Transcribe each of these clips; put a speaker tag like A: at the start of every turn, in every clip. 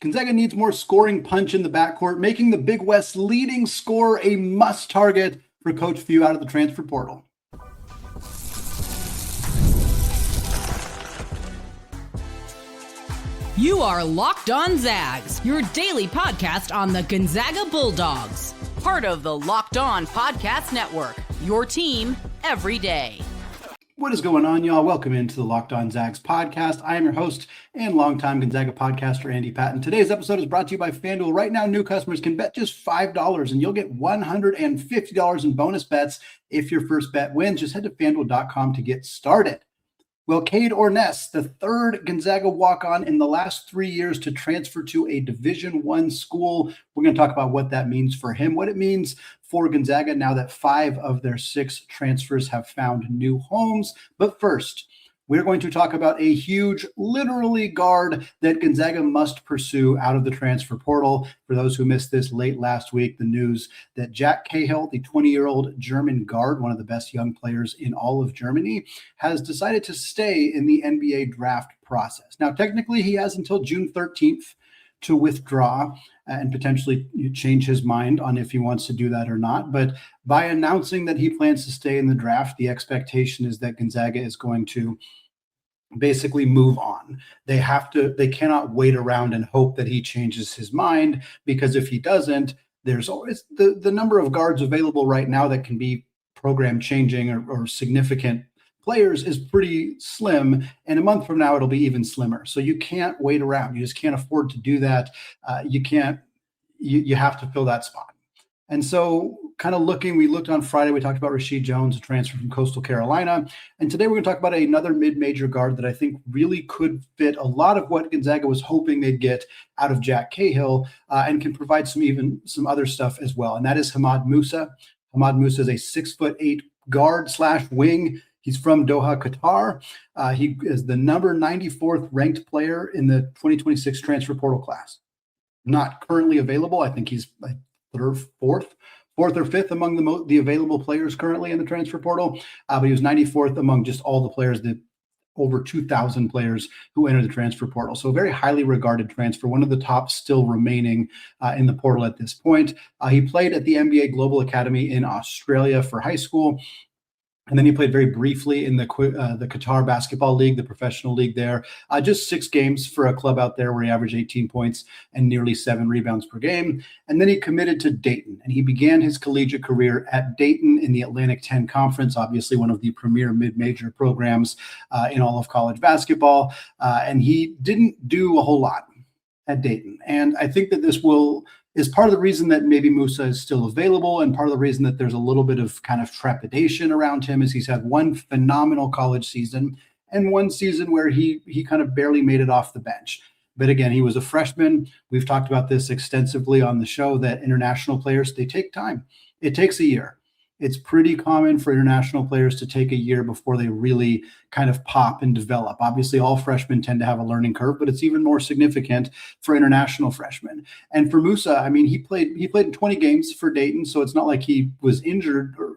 A: Gonzaga needs more scoring punch in the backcourt, making the Big West's leading scorer a must-target for Coach Few out of the transfer portal.
B: You are Locked On Zags, your daily podcast on the Gonzaga Bulldogs. Part of the Locked On Podcast Network, your team every day.
A: What is going on, y'all? Welcome into the Locked On Zags podcast. I am your host and longtime Gonzaga podcaster, Andy Patton. Today's episode is brought to you by FanDuel. Right now, new customers can bet just $5 and you'll get $150 in bonus bets if your first bet wins. Just head to FanDuel.com to get started. Well, Cade Orness, the third Gonzaga walk-on in the last 3 years to transfer to a Division I school. We're going to talk about what that means for him, what it means for Gonzaga now that 5 of their 6 transfers have found new homes. But first, we're going to talk about a huge, literally, guard that Gonzaga must pursue out of the transfer portal. For those who missed this late last week, the news that Jack Kayil, the 20-year-old German guard, one of the best young players in all of Germany, has decided to stay in the NBA draft process. Now, technically, he has until June 13th to withdraw and potentially change his mind on if he wants to do that or not. But by announcing that he plans to stay in the draft, the expectation is that Gonzaga is going to basically move on. They cannot wait around and hope that he changes his mind, because if he doesn't, there's always the number of guards available right now that can be program changing or significant players is pretty slim, and a month from now it'll be even slimmer. So you can't wait around. You just can't afford to do that. You have to fill that spot. And so we looked on Friday, we talked about Rashid Jones, a transfer from Coastal Carolina. And today we're going to talk about another mid-major guard that I think really could fit a lot of what Gonzaga was hoping they'd get out of Jack Kayil, and can provide some other stuff as well. And that is Hamad Mousa. Hamad Mousa is a 6'8" guard/wing. He's from Doha, Qatar. He is the number 94th ranked player in the 2026 transfer portal class. Not currently available. I think he's fourth or fifth among the available players currently in the transfer portal. But he was 94th among just all the players, the over 2,000 players who entered the transfer portal. So a very highly regarded transfer, one of the top still remaining in the portal at this point. He played at the NBA Global Academy in Australia for high school. And then he played very briefly in the Qatar Basketball League, the professional league there. Just 6 games for a club out there where he averaged 18 points and nearly 7 rebounds per game. And then he committed to Dayton, and he began his collegiate career at Dayton in the Atlantic 10 Conference, obviously one of the premier mid-major programs in all of college basketball. And he didn't do a whole lot at Dayton. And I think that this is part of the reason that maybe Mousa is still available, and part of the reason that there's a little bit of kind of trepidation around him is he's had one phenomenal college season and one season where he kind of barely made it off the bench. But again, he was a freshman. We've talked about this extensively on the show, that international players, they take time. It takes a year. It's pretty common for international players to take a year before they really kind of pop and develop. Obviously, all freshmen tend to have a learning curve, but it's even more significant for international freshmen. And for Mousa, I mean, he played in 20 games for Dayton, so it's not like he was injured or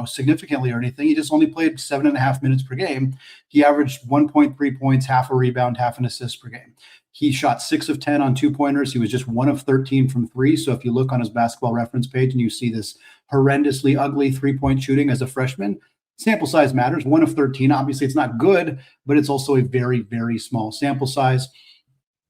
A: significantly or anything. He just only played 7.5 minutes per game. He averaged 1.3 points, half a rebound, half an assist per game. He shot 6 of 10 on 2-pointers. He was just 1 of 13 from 3. So if you look on his basketball reference page and you see this horrendously ugly 3-point shooting as a freshman, sample size matters. 1 of 13. Obviously, it's not good, but it's also a very, very small sample size.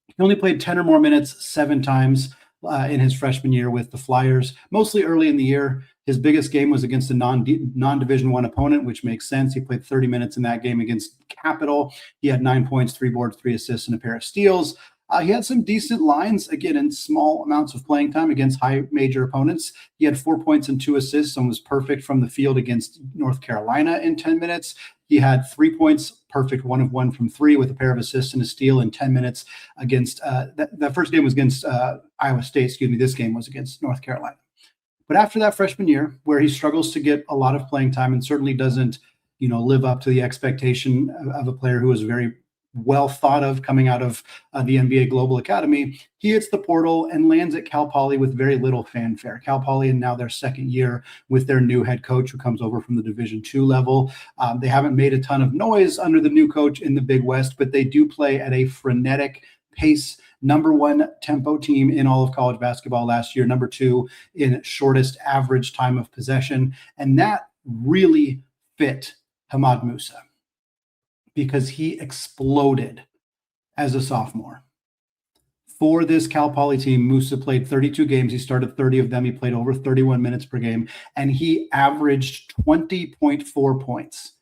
A: He only played 10 or more minutes 7 times in his freshman year with the Flyers, mostly early in the year. His biggest game was against a non-Division I opponent, which makes sense. He played 30 minutes in that game against Capital. He had 9 points, 3 boards, 3 assists, and a pair of steals. He had some decent lines, again, in small amounts of playing time against high major opponents. He had 4 points and 2 assists and was perfect from the field against North Carolina in 10 minutes. He had 3 points, perfect 1 of 1 from 3 with a pair of assists and a steal in 10 minutes against that first game was against Iowa State. This game was against North Carolina. But after that freshman year, where he struggles to get a lot of playing time and certainly doesn't, live up to the expectation of a player who is very well thought of coming out of the NBA Global Academy, he hits the portal and lands at Cal Poly with very little fanfare. Cal Poly in now their second year with their new head coach who comes over from the Division II level. They haven't made a ton of noise under the new coach in the Big West, but they do play at a frenetic pace, number 1 tempo team in all of college basketball last year, number 2 in shortest average time of possession. And that really fit Hamad Mousa because he exploded as a sophomore. For this Cal Poly team, Mousa played 32 games. He started 30 of them. He played over 31 minutes per game, and he averaged 20.4 points.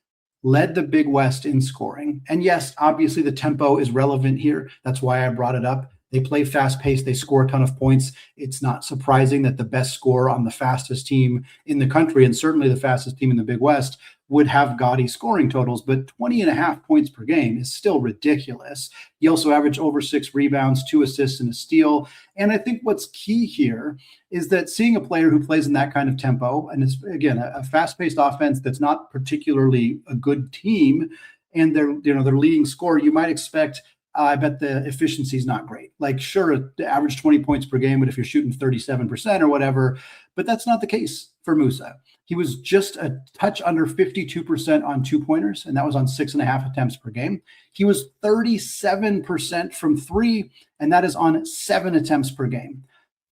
A: Led the Big West in scoring. And yes, obviously the tempo is relevant here. That's why I brought it up. They play fast-paced. They score a ton of points. It's not surprising that the best scorer on the fastest team in the country, and certainly the fastest team in the Big West, would have gaudy scoring totals, but 20.5 points per game is still ridiculous. He also averaged over 6 rebounds, 2 assists, and a steal. And I think what's key here is that seeing a player who plays in that kind of tempo, and is, again, a fast-paced offense that's not particularly a good team, and they're leading scorer, you might expect, I bet the efficiency is not great. Like, sure, the average 20 points per game, but if you're shooting 37% or whatever, but that's not the case for Mousa. He was just a touch under 52% on 2-pointers, and that was on 6.5 attempts per game. He was 37% from 3, and that is on 7 attempts per game.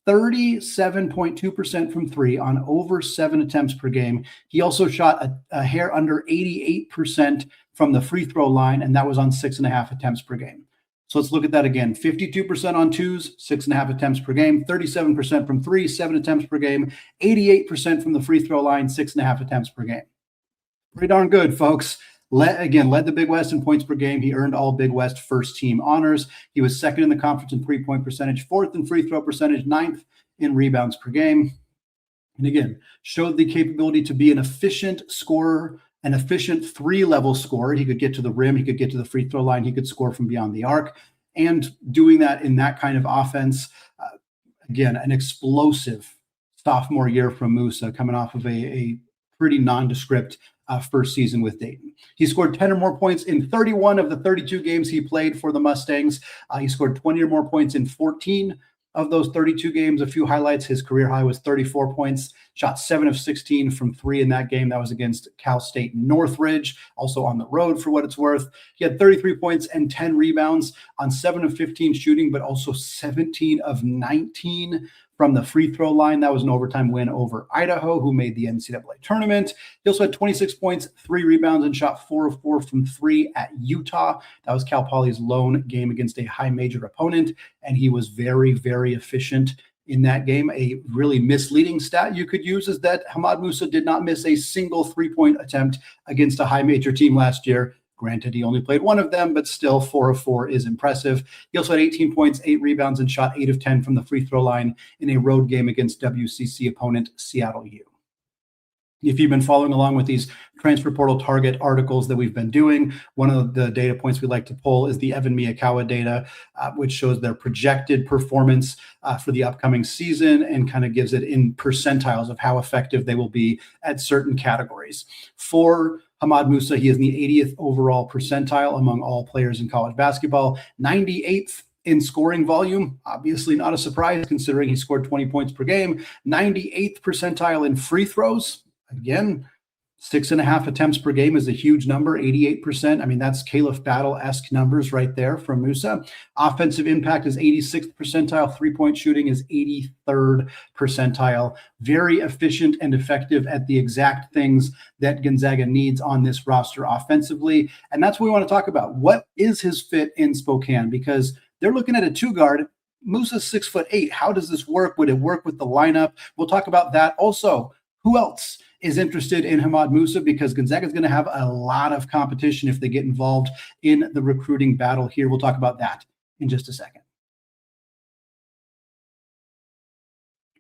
A: 37.2% from 3 on over 7 attempts per game. He also shot a hair under 88% from the free throw line, and that was on 6.5 attempts per game. So let's look at that again. 52% on 2s, 6.5 attempts per game, 37% from 3, 7 attempts per game, 88% from the free throw line, 6.5 attempts per game. Pretty darn good, folks. Led the Big West in points per game. He earned all Big West first team honors. He was 2nd in the conference in 3-point percentage, 4th in free throw percentage, 9th in rebounds per game. And again, showed the capability to be an efficient scorer, an efficient 3-level scorer. He could get to the rim, he could get to the free throw line, he could score from beyond the arc. And doing that in that kind of offense, again, an explosive sophomore year from Mousa, coming off of a pretty nondescript first season with Dayton. He scored 10 or more points in 31 of the 32 games he played for the Mustangs. He scored 20 or more points in 14 of those 32 games. A few highlights: his career high was 34 points, shot 7 of 16 from 3 in that game. That was against Cal State Northridge, also on the road for what it's worth. He had 33 points and 10 rebounds on 7 of 15 shooting, but also 17 of 19 from the free throw line. That was an overtime win over Idaho, who made the NCAA tournament. He also had 26 points, 3 rebounds, and shot 4 of 4 from 3 at Utah. That was Cal Poly's lone game against a high major opponent, and he was very, very efficient in that game. A really misleading stat you could use is that Hamad Mousa did not miss a single 3-point attempt against a high major team last year. Granted, he only played 1 of them, but still 4 of 4 is impressive. He also had 18 points, 8 rebounds, and shot 8 of 10 from the free throw line in a road game against WCC opponent Seattle U. If you've been following along with these transfer portal target articles that we've been doing, one of the data points we like to pull is the Evan Miyakawa data, which shows their projected performance for the upcoming season and kind of gives it in percentiles of how effective they will be at certain categories. For Hamad Mousa, he is in the 80th overall percentile among all players in college basketball, 98th in scoring volume, obviously not a surprise considering he scored 20 points per game, 98th percentile in free throws. Again, 6.5 attempts per game is a huge number, 88%. I mean, that's Caliph Battle-esque numbers right there from Mousa. Offensive impact is 86th percentile. 3-point shooting is 83rd percentile. Very efficient and effective at the exact things that Gonzaga needs on this roster offensively. And that's what we want to talk about. What is his fit in Spokane? Because they're looking at a 2-guard. Mousa's 6'8". How does this work? Would it work with the lineup? We'll talk about that. Also, who else is interested in Hamad Mousa? Because Gonzaga is going to have a lot of competition if they get involved in the recruiting battle here. We'll talk about that in just a second.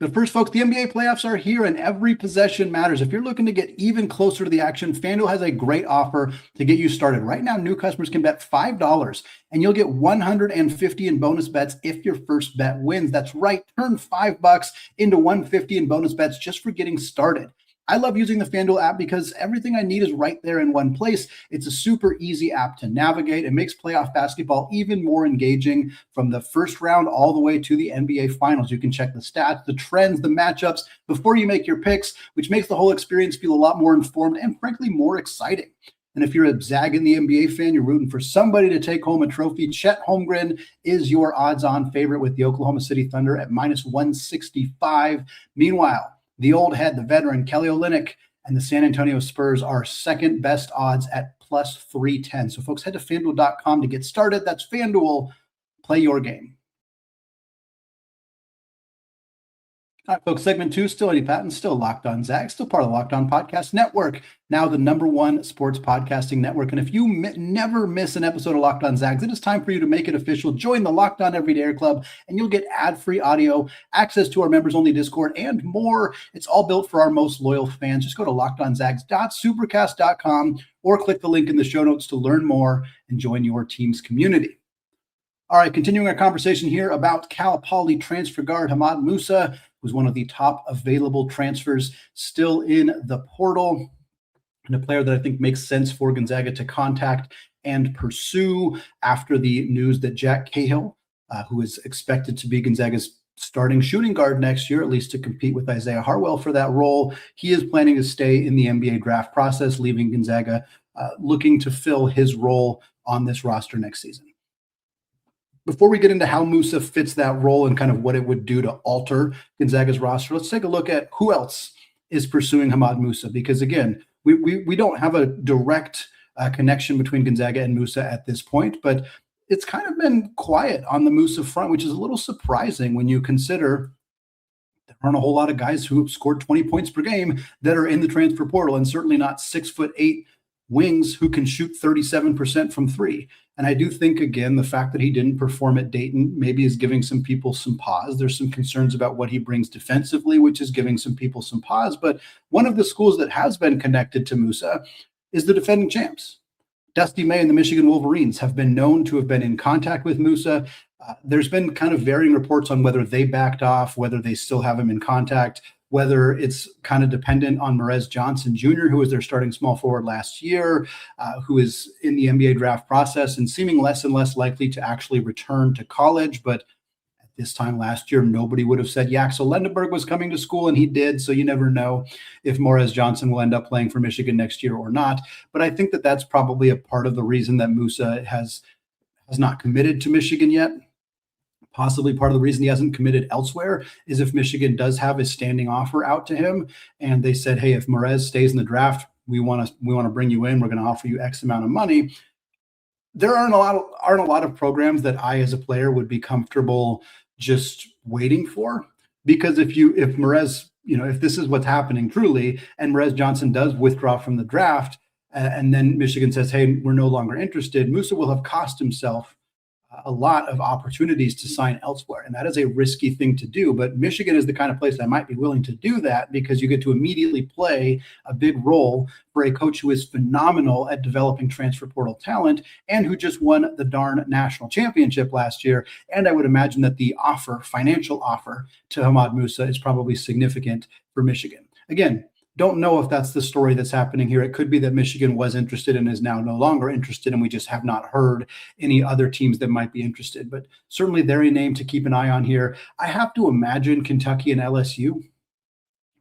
A: But first, folks, the NBA playoffs are here and every possession matters. If you're looking to get even closer to the action, FanDuel has a great offer to get you started. Right now, new customers can bet $5 and you'll get $150 in bonus bets if your first bet wins. That's right. Turn $5 into $150 in bonus bets just for getting started. I love using the FanDuel app because everything I need is right there in one place. It's a super easy app to navigate. It makes playoff basketball even more engaging from the first round all the way to the NBA Finals. You can check the stats, the trends, the matchups before you make your picks, which makes the whole experience feel a lot more informed and frankly more exciting. And if you're a Zag in the NBA fan, you're rooting for somebody to take home a trophy, Chet Holmgren is your odds-on favorite with the Oklahoma City Thunder at -165. Meanwhile, the old head, the veteran, Kelly Olynyk, and the San Antonio Spurs are second best odds at +310. So folks, head to FanDuel.com to get started. That's FanDuel. Play your game. All right, folks, segment 2, still Andy Patton, still Locked On Zags, still part of the Locked On Podcast Network, now the #1 sports podcasting network. And if you never miss an episode of Locked On Zags, it is time for you to make it official. Join the Locked On Everyday Club, and you'll get ad-free audio, access to our members-only Discord, and more. It's all built for our most loyal fans. Just go to lockedonzags.supercast.com or click the link in the show notes to learn more and join your team's community. All right, continuing our conversation here about Cal Poly transfer guard Hamad Mousa, who's one of the top available transfers still in the portal, and a player that I think makes sense for Gonzaga to contact and pursue after the news that Jack Kayil, who is expected to be Gonzaga's starting shooting guard next year, at least to compete with Isaiah Harwell for that role, he is planning to stay in the NBA draft process, leaving Gonzaga looking to fill his role on this roster next season. Before we get into how Mousa fits that role and kind of what it would do to alter Gonzaga's roster, let's take a look at who else is pursuing Hamad Mousa, because again, we don't have a direct connection between Gonzaga and Mousa at this point, but it's kind of been quiet on the Mousa front, which is a little surprising when you consider there aren't a whole lot of guys who have scored 20 points per game that are in the transfer portal, and certainly not 6'8" wings who can shoot 37% from three. And I do think, again, the fact that he didn't perform at Dayton maybe is giving some people some pause. There's some concerns about what he brings defensively, which is giving some people some pause. But one of the schools that has been connected to Mousa is the defending champs. Dusty May and the Michigan Wolverines have been known to have been in contact with Mousa. There's been kind of varying reports on whether they backed off, whether they still have him in contact, whether it's kind of dependent on Morez Johnson Jr., who was their starting small forward last year, who is in the NBA draft process and seeming less and less likely to actually return to college. But at this time last year, nobody would have said Yaxel Lendenberg was coming to school, and he did. So you never know if Morez Johnson will end up playing for Michigan next year or not. But I think that that's probably a part of the reason that Mousa has not committed to Michigan yet. Possibly part of the reason he hasn't committed elsewhere is if Michigan does have a standing offer out to him and they said, hey, if Morez stays in the draft, we want to bring you in, we're going to offer you X amount of money. There aren't a lot of programs that I as a player would be comfortable just waiting for, because if Morez, if this is what's happening truly and Morez Johnson does withdraw from the draft and then Michigan says, hey, we're no longer interested, Mousa will have cost himself a lot of opportunities to sign elsewhere. And that is a risky thing to do. But Michigan is the kind of place that might be willing to do that, because you get to immediately play a big role for a coach who is phenomenal at developing transfer portal talent and who just won the darn national championship last year. And I would imagine that the financial offer to Hamad Mousa is probably significant for Michigan. Again, don't know if that's the story that's happening here. It could be that Michigan was interested and is now no longer interested, and we just have not heard any other teams that might be interested. But certainly they're a name to keep an eye on here. I have to imagine Kentucky and LSU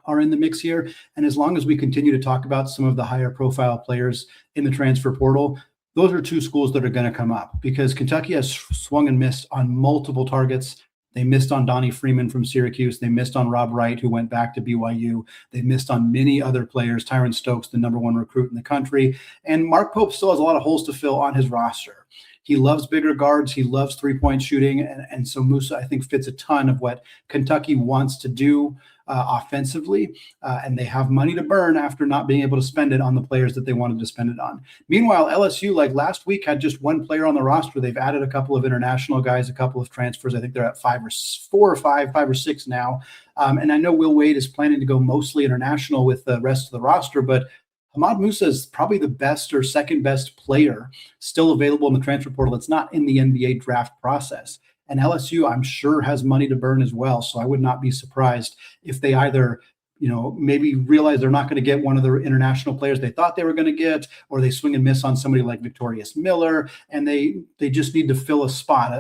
A: are in the mix here. And as long as we continue to talk about some of the higher profile players in the transfer portal, those are two schools that are going to come up, because Kentucky has swung and missed on multiple targets. They missed on Donnie Freeman from Syracuse. They missed on Rob Wright, who went back to BYU. They missed on many other players. Tyron Stokes, the #1 recruit in the country. And Mark Pope still has a lot of holes to fill on his roster. He loves bigger guards. He loves three-point shooting. And so Mousa, I think, fits a ton of what Kentucky wants to do offensively. And they have money to burn after not being able to spend it on the players that they wanted to spend it on. Meanwhile, LSU, like last week, had just one player on the roster. They've added a couple of international guys, a couple of transfers. I think they're at 5 or 6 now. And I know Will Wade is planning to go mostly international with the rest of the roster, but Hamad Mousa is probably the best or second best player still available in the transfer portal that's not in the NBA draft process. And LSU, I'm sure, has money to burn as well. So I would not be surprised if they either maybe realize they're not going to get one of the international players they thought they were going to get, or they swing and miss on somebody like Victorious Miller, and they just need to fill a spot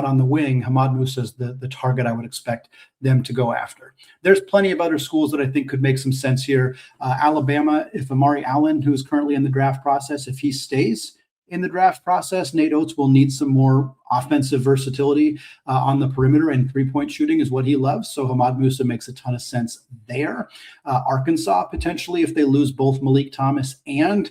A: on the wing. Hamad Mousa is the target I would expect them to go after. There's plenty of other schools that I think could make some sense here. Alabama, if Amari Allen, who is currently in the draft process, if he stays in the draft process, Nate Oates will need some more offensive versatility on the perimeter, and three-point shooting is what he loves. So Hamad Mousa makes a ton of sense there. Arkansas, potentially, if they lose both Malik Thomas and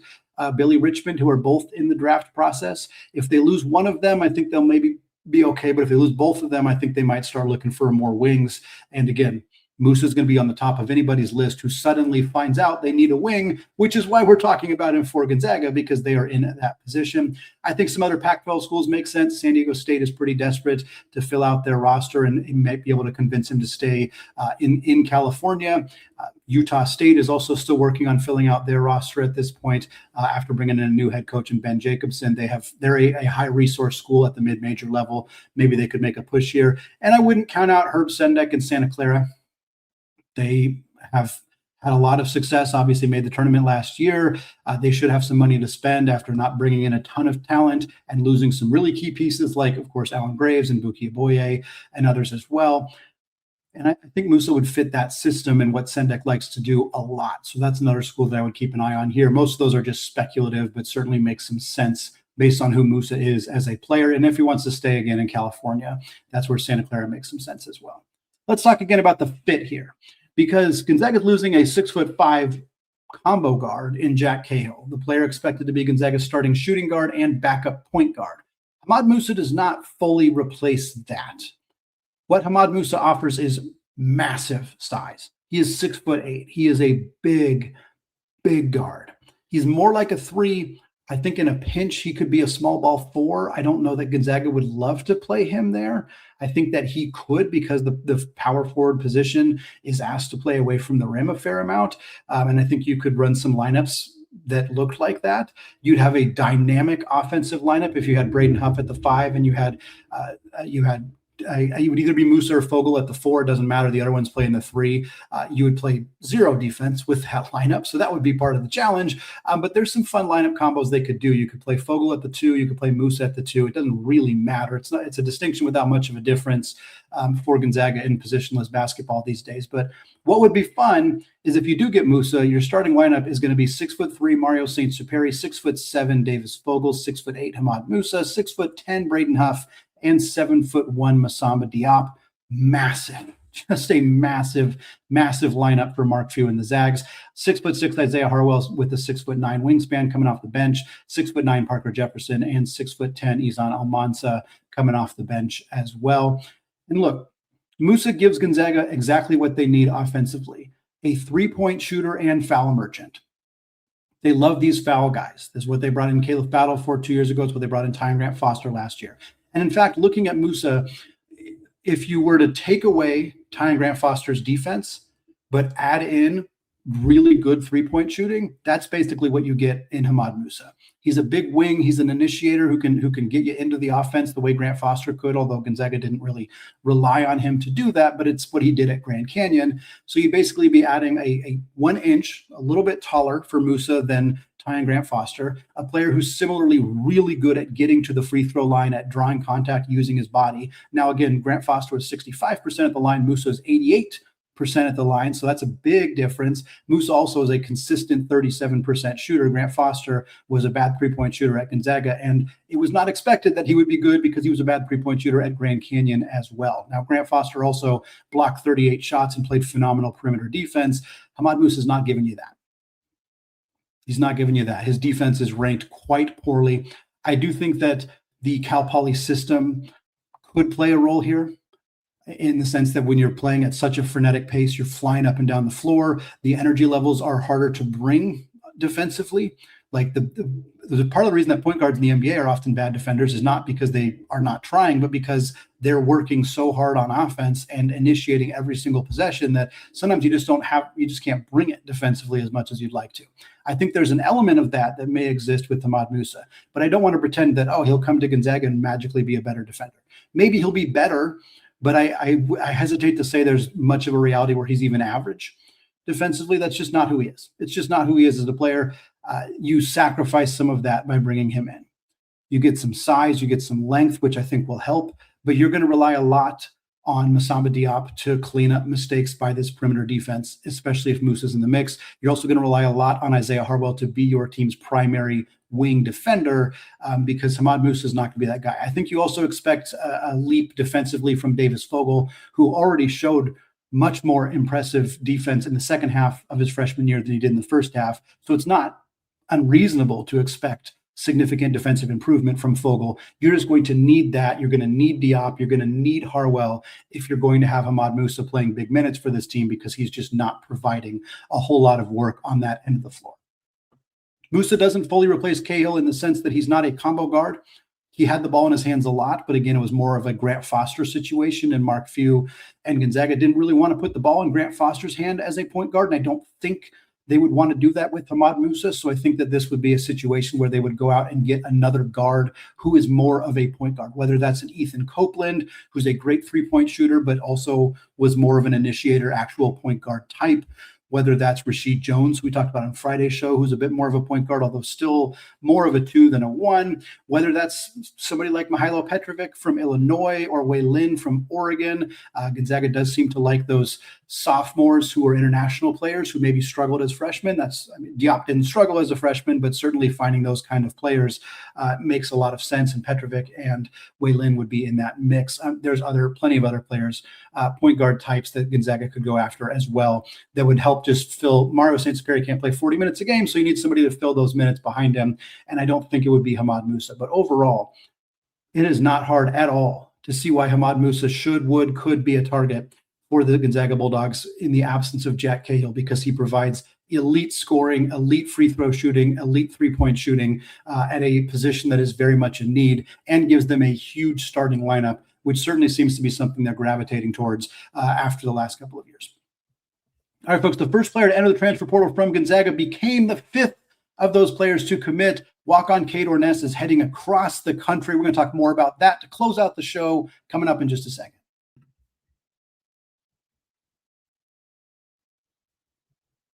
A: Billy Richmond, who are both in the draft process. If they lose one of them, I think they'll maybe be okay. But if they lose both of them, I think they might start looking for more wings. And again, Mousa is going to be on the top of anybody's list who suddenly finds out they need a wing, which is why we're talking about him for Gonzaga, because they are in that position. I think some other Pac-12 schools make sense. San Diego State is pretty desperate to fill out their roster, and you might be able to convince him to stay in California. Utah State is also still working on filling out their roster at this point after bringing in a new head coach in Ben Jacobson. They're a high resource school at the mid-major level. Maybe they could make a push here. And I wouldn't count out Herb Sendek and Santa Clara. They have had a lot of success, obviously made the tournament last year. They should have some money to spend after not bringing in a ton of talent and losing some really key pieces like, of course, Alan Graves and Buki Aboye and others as well. And I think Mousa would fit that system and what Sendek likes to do a lot. So that's another school that I would keep an eye on here. Most of those are just speculative, but certainly make some sense based on who Mousa is as a player. And if he wants to stay again in California, that's where Santa Clara makes some sense as well. Let's talk again about the fit here, because Gonzaga is losing a 6'5" combo guard in Jack Kayil, the player expected to be Gonzaga's starting shooting guard and backup point guard. Hamad Mousa does not fully replace that. What Hamad Mousa offers is massive size. He is 6'8". He is a big, big guard. He's more like a 3. I think in a pinch, he could be a small ball 4. I don't know that Gonzaga would love to play him there. I think that he could, because the power forward position is asked to play away from the rim a fair amount. And I think you could run some lineups that looked like that. You'd have a dynamic offensive lineup if you had Braden Huff at the 5 and you would either be Mousa or Fogle at the 4. It doesn't matter. The other one's playing the 3. You would play 0 defense with that lineup. So that would be part of the challenge. But there's some fun lineup combos they could do. You could play Fogle at the 2. You could play Mousa at the 2. It doesn't really matter. It's a distinction without much of a difference for Gonzaga in positionless basketball these days. But what would be fun is if you do get Mousa, your starting lineup is going to be 6'3" Mario Saint-Supery, 6'7" Davis Fogle, 6'8" Hamad Mousa, 6'10" Braden Huff, and 7'1" Massamba Diop. Massive, just a massive, massive lineup for Mark Few and the Zags. 6'6" Isaiah Harwell with a 6'9" wingspan coming off the bench, 6'9" Parker Jefferson, and 6'10" Izan Almansa coming off the bench as well. And look, Mousa gives Gonzaga exactly what they need offensively: a three-point shooter and foul merchant. They love these foul guys. This is what they brought in Caleb Battle for 2 years ago. It's what they brought in Ty Grant Foster last year. And in fact, looking at Mousa, if you were to take away Ty Grant Foster's defense, but add in really good three-point shooting, that's basically what you get in Hamad Mousa. He's a big wing. He's an initiator who can get you into the offense the way Grant Foster could, although Gonzaga didn't really rely on him to do that, but it's what he did at Grand Canyon. So you basically be adding a 1 inch, a little bit taller for Mousa than Ty Grant Foster, a player who's similarly really good at getting to the free throw line, at drawing contact using his body. Now, again, Grant Foster was 65% at the line. Mousa is 88% at the line, so that's a big difference. Mousa also is a consistent 37% shooter. Grant Foster was a bad three-point shooter at Gonzaga, and it was not expected that he would be good because he was a bad three-point shooter at Grand Canyon as well. Now, Grant Foster also blocked 38 shots and played phenomenal perimeter defense. Hamad Mousa is not giving you that. He's not giving you that. His defense is ranked quite poorly. I do think that the Cal Poly system could play a role here, in the sense that when you're playing at such a frenetic pace, you're flying up and down the floor. The energy levels are harder to bring defensively. Like the part of the reason that point guards in the NBA are often bad defenders is not because they are not trying, but because they're working so hard on offense and initiating every single possession that sometimes you just can't bring it defensively as much as you'd like to. I think there's an element of that may exist with Hamad Mousa, but I don't want to pretend that, he'll come to Gonzaga and magically be a better defender. Maybe he'll be better, but I hesitate to say there's much of a reality where he's even average defensively. That's just not who he is. It's just not who he is as a player. You sacrifice some of that by bringing him in. You get some size, you get some length, which I think will help, but you're going to rely a lot on Massamba Diop to clean up mistakes by this perimeter defense, especially if Mousa's in the mix. You're also going to rely a lot on Isaiah Harwell to be your team's primary wing defender because Hamad Mousa is not going to be that guy. I think you also expect a leap defensively from Davis Fogle, who already showed much more impressive defense in the second half of his freshman year than he did in the first half. So it's not unreasonable to expect significant defensive improvement from Fogle. You're just going to need that. You're going to need Diop. You're going to need Harwell if you're going to have Hamad Mousa playing big minutes for this team because he's just not providing a whole lot of work on that end of the floor. Mousa doesn't fully replace Kayil in the sense that he's not a combo guard. He had the ball in his hands a lot, but again, it was more of a Grant Foster situation, and Mark Few and Gonzaga didn't really want to put the ball in Grant Foster's hand as a point guard, and I don't think they would want to do that with Hamad Mousa. So I think that this would be a situation where they would go out and get another guard who is more of a point guard, whether that's an Ethan Copeland, who's a great three-point shooter, but also was more of an initiator, actual point guard type, whether that's Rashid Jones, who we talked about on Friday's show, who's a bit more of a point guard, although still more of a 2 than a 1, whether that's somebody like Mihailo Petrovic from Illinois or Wei Lin from Oregon. Gonzaga does seem to like those sophomores who are international players who maybe struggled as freshmen. Diop didn't struggle as a freshman, but certainly finding those kind of players makes a lot of sense, and Petrovic and Wei Lin would be in that mix. There's plenty of other players, point guard types that Gonzaga could go after as well that would help just fill. Mario Saint-Supery can't play 40 minutes a game, so you need somebody to fill those minutes behind him, and I don't think it would be Hamad Mousa. But overall, it is not hard at all to see why Hamad Mousa could be a target for the Gonzaga Bulldogs in the absence of Jack Kayil, because he provides elite scoring, elite free throw shooting, elite three-point shooting at a position that is very much in need, and gives them a huge starting lineup, which certainly seems to be something they're gravitating towards after the last couple of years. All right, folks, the first player to enter the transfer portal from Gonzaga became the 5th of those players to commit. Walk-on Cade Orness is heading across the country. We're going to talk more about that to close out the show coming up in just a second.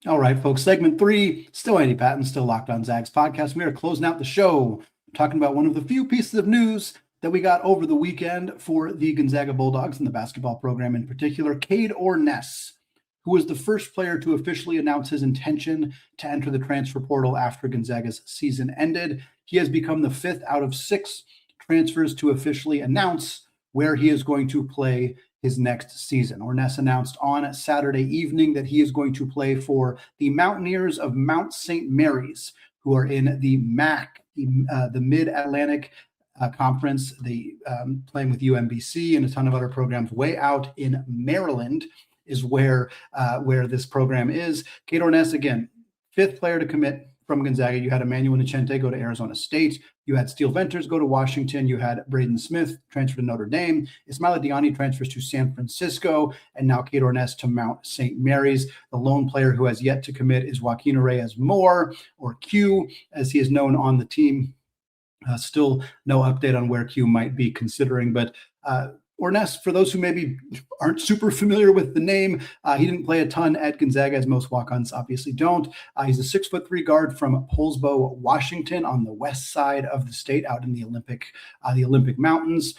A: All right, folks, segment 3, still Andy Patton, still Locked On Zags podcast. We are closing out the show, talking about one of the few pieces of news that we got over the weekend for the Gonzaga Bulldogs and the basketball program in particular. Cade Orness, who was the first player to officially announce his intention to enter the transfer portal after Gonzaga's season ended. He has become the 5th out of 6 transfers to officially announce where he is going to play his next season. Orness announced on Saturday evening that he is going to play for the Mountaineers of Mount St. Mary's, who are in the MAC, the Mid-Atlantic Conference. They playing with UMBC and a ton of other programs way out in Maryland is where this program is. Cade Orness, again, 5th player to commit from Gonzaga. You had Emmanuel Nicente go to Arizona State. You had Steele Venters go to Washington. You had Braden Smith transfer to Notre Dame. Ismaila Diani transfers to San Francisco. And now Cade Orness to Mount St. Mary's. The lone player who has yet to commit is Joaquin Reyes-Moore, or Q, as he is known on the team. Still no update on where Q might be considering, but Orness, for those who maybe aren't super familiar with the name, he didn't play a ton at Gonzaga, as most walk-ons obviously don't. He's a 6'3" guard from Poulsbo, Washington, on the west side of the state, out in the Olympic Mountains.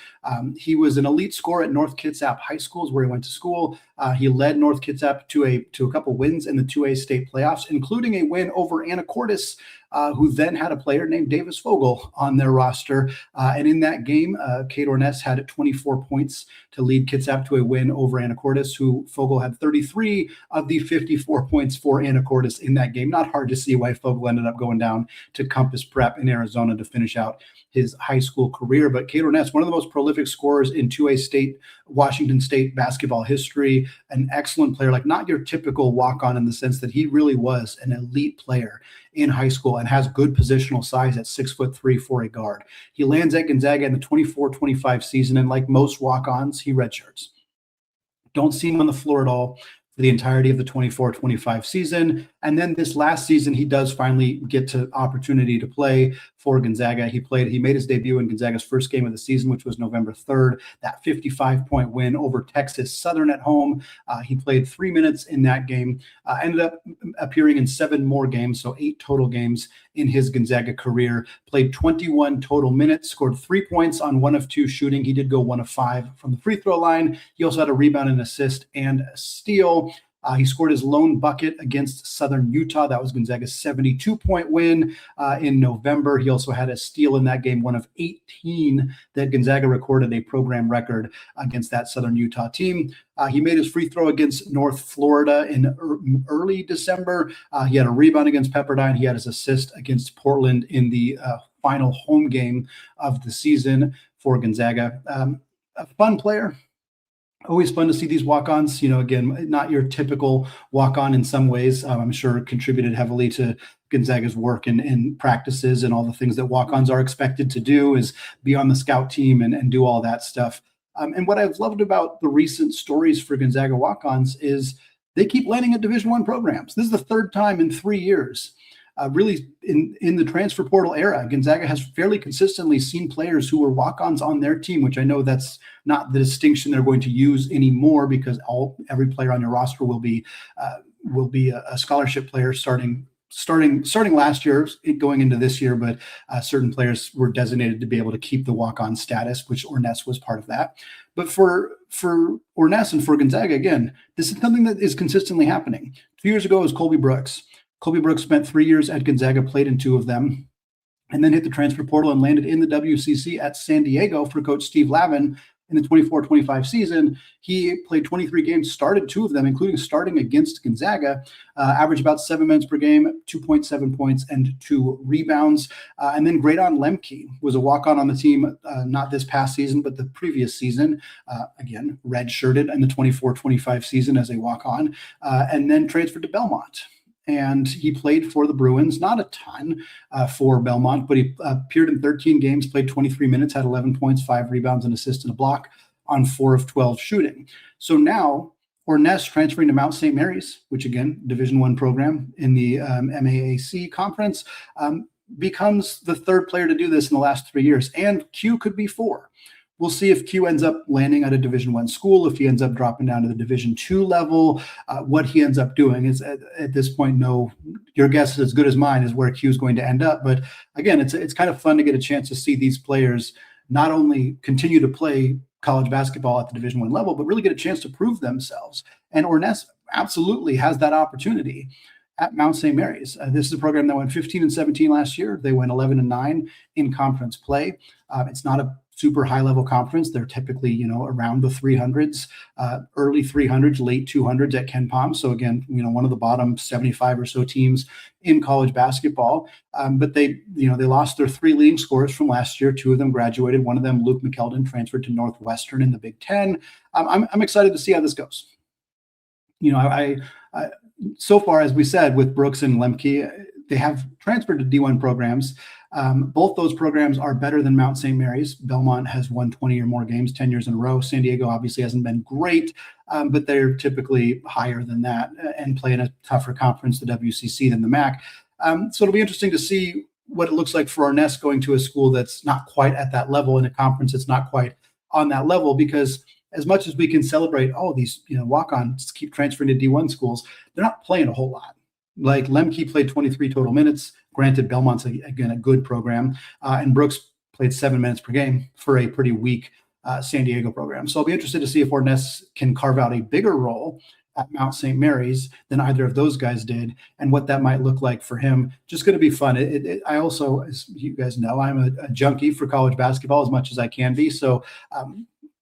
A: He was an elite scorer at North Kitsap High School, is where he went to school. He led North Kitsap to a couple wins in the 2A state playoffs, including a win over Anacortes, who then had a player named Davis Fogle on their roster. And in that game, Cade Orness had 24 points to lead Kitsap to a win over Anacortes, who Fogle had 33 of the 54 points for Anacortes in that game. Not hard to see why Fogle ended up going down to Compass Prep in Arizona to finish out his high school career. But Cade Orness, one of the most prolific scorers in 2A state, Washington State basketball history, an excellent player, like not your typical walk-on in the sense that he really was an elite player in high school and has good positional size at 6'3" for a guard. He lands at Gonzaga in the 24-25 season, and like most walk-ons, he redshirts. Don't see him on the floor at all for the entirety of the 24-25 season. And then this last season, he does finally get to opportunity to play for Gonzaga. He made his debut in Gonzaga's first game of the season, which was November 3rd, that 55-point win over Texas Southern at home. He played 3 minutes in that game, ended up appearing in 7 more games, so 8 total games in his Gonzaga career, played 21 total minutes, scored 3 points on 1 of 2 shooting. He did go 1 of 5 from the free throw line. He also had a rebound, an assist, and a steal. He scored his lone bucket against Southern Utah. That was Gonzaga's 72-point win in November. He also had a steal in that game, 1 of 18 that Gonzaga recorded a program record against that Southern Utah team. He made his free throw against North Florida in early December. He had a rebound against Pepperdine. He had his assist against Portland in the final home game of the season for Gonzaga. A fun player. Always fun to see these walk-ons, again, not your typical walk-on in some ways. I'm sure contributed heavily to Gonzaga's work in practices and all the things that walk-ons are expected to do is be on the scout team and do all that stuff. And what I've loved about the recent stories for Gonzaga walk-ons is they keep landing at Division I programs. This is the 3rd time in 3 years. Really, in the transfer portal era, Gonzaga has fairly consistently seen players who were walk-ons on their team, which I know that's not the distinction they're going to use anymore because every player on your roster will be a scholarship player starting last year, going into this year, but certain players were designated to be able to keep the walk-on status, which Orness was part of that. But for Orness and for Gonzaga, again, this is something that is consistently happening. 2 years ago, it was Colby Brooks. Colby Brooks spent 3 years at Gonzaga, played in 2 of them, and then hit the transfer portal and landed in the WCC at San Diego for Coach Steve Lavin in the 24-25 season. He played 23 games, started 2 of them, including starting against Gonzaga, averaged about 7 minutes per game, 2.7 points and 2 rebounds. And then Graydon Lemke was a walk-on on the team, not this past season, but the previous season. Again, red-shirted in the 24-25 season as a walk-on, and then transferred to Belmont. And he played for the Bruins, not a ton for Belmont, but he appeared in 13 games, played 23 minutes, had 11 points, 5 rebounds, an assist, and a block on 4 of 12 shooting. So now Orness transferring to Mount St. Mary's, which again, Division I program in the MAAC conference, becomes the 3rd player to do this in the last 3 years. And Q could be 4. We'll see if Q ends up landing at a Division I school, if he ends up dropping down to the Division II level, what he ends up doing is at this point, your guess is as good as mine is where Q is going to end up. But again, it's kind of fun to get a chance to see these players not only continue to play college basketball at the Division I level, but really get a chance to prove themselves. And Orness absolutely has that opportunity at Mount St. Mary's. This is a program that went 15-17 last year. They went 11-9 in conference play. It's not a super high level conference. They're typically, around the 300s, early 300s, late 200s at Ken Pom. So again, one of the bottom 75 or so teams in college basketball. But they lost their 3 leading scorers from last year. 2 of them graduated. One of them, Luke McKeldin, transferred to Northwestern in the Big Ten. I'm excited to see how this goes. So far, as we said, with Brooks and Lemke, they have transferred to D1 programs. Both those programs are better than Mount St. Mary's. Belmont has won 20 or more games 10 years in a row. San Diego obviously hasn't been great, but they're typically higher than that and play in a tougher conference, the WCC, than the MAC. So it'll be interesting to see what it looks like for Orness going to a school that's not quite at that level, in a conference that's not quite on that level, because as much as we can celebrate, these walk-ons keep transferring to D1 schools, they're not playing a whole lot. Like Lemke played 23 total minutes. Granted, Belmont's, again, a good program. And Brooks played 7 minutes per game for a pretty weak San Diego program. So I'll be interested to see if Orness can carve out a bigger role at Mount St. Mary's than either of those guys did, and what that might look like for him. Just going to be fun. I also, as you guys know, I'm a junkie for college basketball as much as I can be. So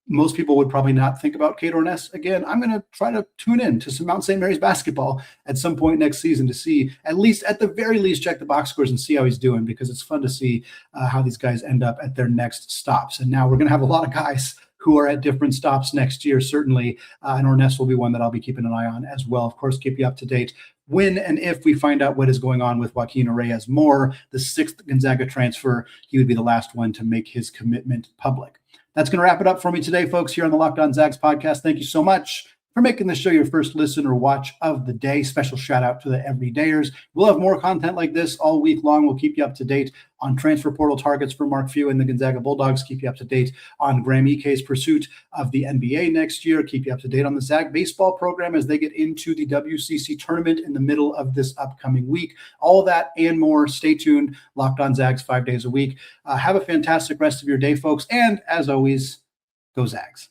A: most people would probably not think about Cade Orness again. I'm going to try to tune in to some Mount St. Mary's basketball at some point next season to see, at the very least, check the box scores and see how he's doing, because it's fun to see how these guys end up at their next stops. And now we're going to have a lot of guys who are at different stops next year, certainly. And Orness will be one that I'll be keeping an eye on as well. Of course, keep you up to date when and if we find out what is going on with Joaquin Reyes-Moore, the 6th Gonzaga transfer. He would be the last one to make his commitment public. That's going to wrap it up for me today, folks, here on the Locked On Zags podcast. Thank you so much for making the show your first listen or watch of the day. Special shout out to the everydayers. We'll have more content like this all week long. We'll keep you up to date on transfer portal targets for Mark Few and the Gonzaga Bulldogs. Keep you up to date on Graham Ike's pursuit of the NBA next year. Keep you up to date on the Zag baseball program as they get into the WCC tournament in the middle of this upcoming week. All of that and more. Stay tuned. Locked on Zags 5 days a week. Have a fantastic rest of your day, folks. And as always, go Zags.